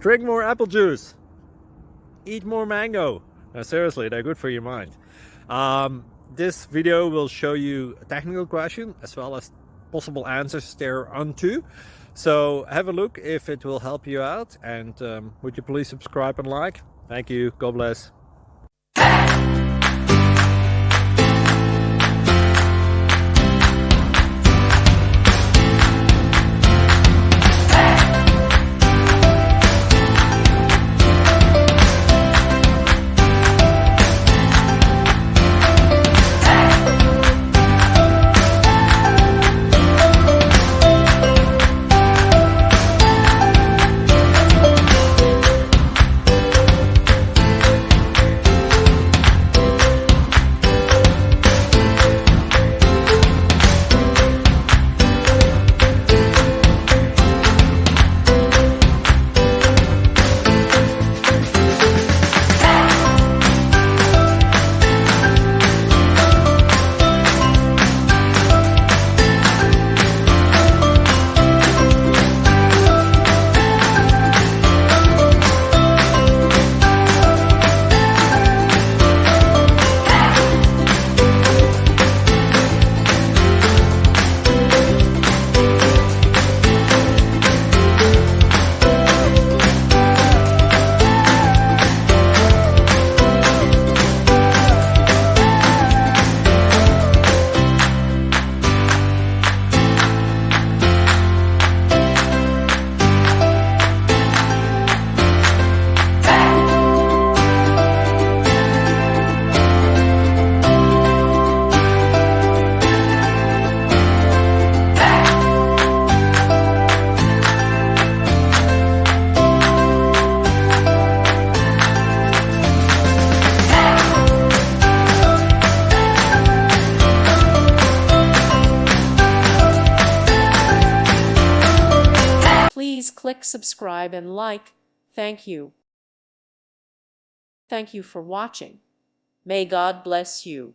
Drink more apple juice. Eat more mango. No, seriously, they're good for your mind. This video will show you a technical question as well as possible answers thereunto. So have a look if it will help you out, and would you please subscribe and like? Thank you. God bless. Please click subscribe and like. Thank you. Thank you for watching. May God bless you.